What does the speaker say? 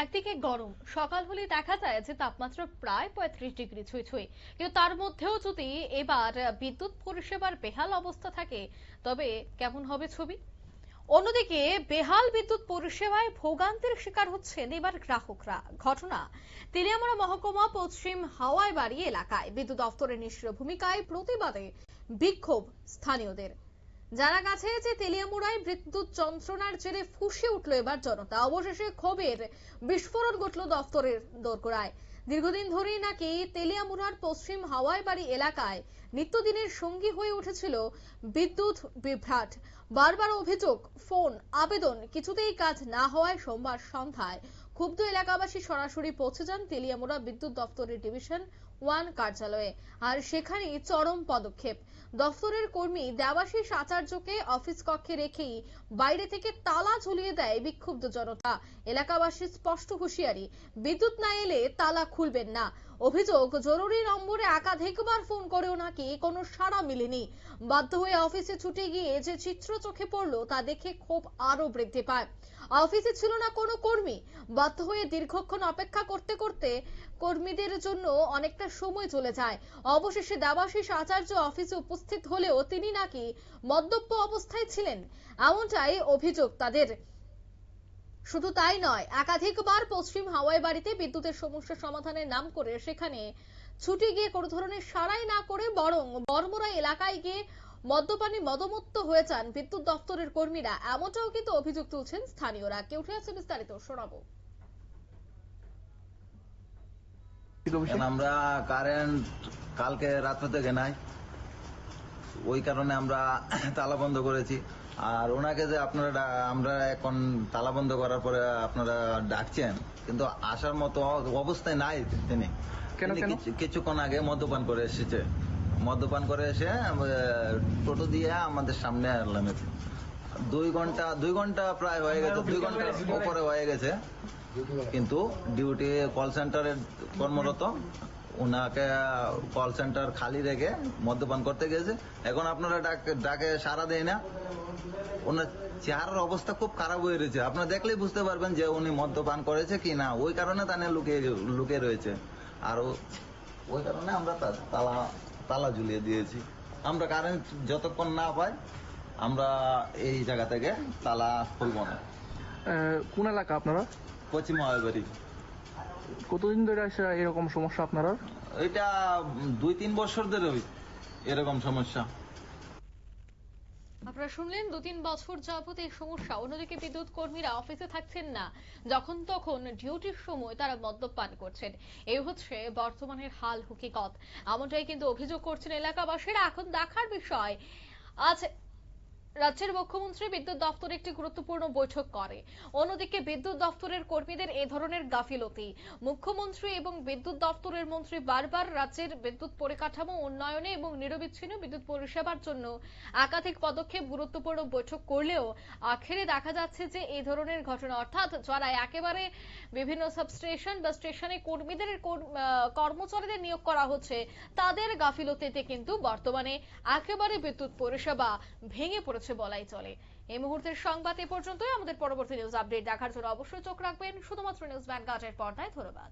একদিকে গরম সকাল হলে দেখা যায় যে তাপমাত্রা প্রায় 35 ডিগ্রি ছুঁই ছুঁই, কিন্তু তার মধ্যেও যদি এবার বিদ্যুৎ পরিষেবার বেহাল অবস্থা থাকে তবে কেমন হবে ছবি। অন্যদিকে বেহাল বিদ্যুৎ পরিষেবায় ভোগান্তির শিকার হচ্ছেন এবার গ্রাহকরা। ঘটনা তেলিয়ামুড়া মহকুমা পশ্চিম হাওয়াই বাড়ি এলাকায় বিদ্যুৎ দফতরের নিষ্ক্রিয় ভূমিকায় প্রতিবাদে বিক্ষোভ স্থানীয়দের। জানা গেছে যে তেলিয়ামুড়ায় বিদ্যুৎ যন্ত্রণার জেরে ফুঁসে উঠল এবার জনতা। অবশেষে ক্ষোভের বিস্ফোরণ ঘটল দফতরের দোরগোড়ায়। দীর্ঘদিন ধরেই নাকি তেলিয়ামুড়ার পশ্চিম হাওয়াই বাড়ি এলাকায় নিত্যদিনের সঙ্গী হয়ে উঠেছিল বিদ্যুৎ বিভ্রাট। বারবার অভিযোগ, ফোন, আবেদন কিছুতেই কাজ না হওয়ায় সোমবার সন্ধ্যায় ক্ষুব্ধ এলাকাবাসী সরাসরি পৌঁছে যান তেলিয়ামুড়া বিদ্যুৎ দফতরের ডিভিশন 1 কার্যালয়ে। আর সেখানেই চরম পদক্ষেপ। দফতরের কর্মী দেবাশিস আচার্যকে অফিস কক্ষে রেখেই বাইরে থেকে তালা ঝুলিয়ে দেয় বিক্ষুব্ধ জনতা। এলাকাবাসীর স্পষ্ট হুঁশিয়ারি, বিদ্যুৎ না এলে তালা খুলবেন না। অভিযোগ, জরুরি নম্বরে একাধিকবার ফোন করেও নাকি কোনো সাড়া মেলেনি। বাধ্য হয়ে অফিসে ছুটে গিয়ে যে চিত্র চোখে পড়লো তা দেখে ক্ষোভ আরো বৃদ্ধি পায়। অফিসে ছিল না কোনো কর্মী। বাধ্য হয়ে দীর্ঘক্ষণ অপেক্ষা করতে করতে কর্মীদের জন্য অনেকটা সময় চলে যায়। অবশেষে দেবাশিস আচার্য অফিসে উপস্থিত হলেও তিনি নাকি মদ্যপ অবস্থায় ছিলেন, এমনটাই অভিযোগ তাদের। শুধু তাই নয়, একাধিকবার পশ্চিম হাওয়াই বাড়িতে বিদ্যুতের সমস্যা সমাধানের নাম করে সেখানে ছুটে গিয়ে কোনো ধরনের সাড়াই না করে বরং বর্মরা এলাকায় গিয়ে মদ্যপানে মদমত্ত হয়ে যান বিদ্যুৎ দপ্তরের কর্মীরা, এমনটাও কিন্তু অভিযোগ তুলছেন স্থানীয়রা। কে উঠে আছে বিস্তারিত শোনাবো। আমরা কারেন্ট কালকে রাত্রে থেকে নাই, ওই কারণে আমরা তালা বন্ধ করেছি। আর ওনাকে যে আপনারা আমরা এখন তালা বন্ধ করার পরে আপনারা ডাকছেন, কিন্তু আসার মতো অবস্থায় নাই তিনি। কিছুক্ষণ আগে মদ্যপান করে এসেছে, মদ্যপান করে এসে টোটো দিয়ে আমাদের সামনে নামেছে। 2 ঘন্টা প্রায় হয়ে গেছে, 2 ঘন্টার উপরে হয়ে গেছে, কিন্তু ডিউটি কল সেন্টারে কর্মরত। ওনাকে কল সেন্টার খালি রেখে মদ্যপান করতে গেছে। এখন আপনারা ডাকে সাড়া দেয় না। ওনার চেহারার অবস্থা খুব খারাপ হয়ে রয়েছে, আপনারা দেখলেই বুঝতে পারবেন যে উনি মদ্যপান করেছে কি না। ওই কারণে তানে লুকিয়ে রয়েছে। আর ওই কারণে আমরা তালা ঝুলিয়ে দিয়েছি। আমরা কারেন্ট যতক্ষণ না পাই আমরা এই জায়গা থেকে তালা খুলবো না। কোন এলাকা আপনারা? পশ্চিম হাওয়াই বাড়ি। কতদিন ধরে আসে এরকম সমস্যা আপনারা? এটা 2-3 বছর ধরে এরকম সমস্যা। আপনারা শুনলেন 2-3 বছর যাবত এই সমস্যা। অন্যদিকে বিদ্যুৎ কর্মীরা অফিসে থাকছেন না, যখন তখন ডিউটির সময় তারা মদ্যপান করছেন। এই হচ্ছে বর্তমানের হাল হকিকত, এমনটাই কিন্তু অভিযোগ করছেন এলাকাবাসীরা। এখন দেখার বিষয়, আজ রাজ্যের মুখ্যমন্ত্রী বিদ্যুৎ দপ্তরে একটি গুরুত্বপূর্ণ বৈঠক করে। অন্যদিকে বিদ্যুৎ দপ্তরের কর্মীদের এ ধরনের গাফিলতি। মুখ্যমন্ত্রী এবং বিদ্যুৎ দপ্তরের মন্ত্রী বারবার রাজ্যের বিদ্যুৎ পরিকাঠামো উন্নয়নে এবং নিরবিচ্ছিন্ন বিদ্যুৎ পরিষেবার জন্য একাধিক পদক্ষেপ গুরুত্বপূর্ণ বৈঠক করলেও আখেরে দেখা যাচ্ছে যে এই ধরনের ঘটনা, অর্থাৎ যারা একেবারে বিভিন্ন সাবস্টেশন বা স্টেশনে কর্মচারীদের নিয়োগ করা হচ্ছে তাদের গাফিলতিতে কিন্তু বর্তমানে একেবারে বিদ্যুৎ পরিষেবা ভেঙে পড়েছে বলাই চলে। এই মুহূর্তের সংবাদ এ পর্যন্তই। আমাদের পরবর্তী নিউজ আপডেট দেখার জন্য অবশ্যই চোখ রাখবেন শুধুমাত্র নিউজ ভ্যানগার্ডের পর্দায়। ধন্যবাদ।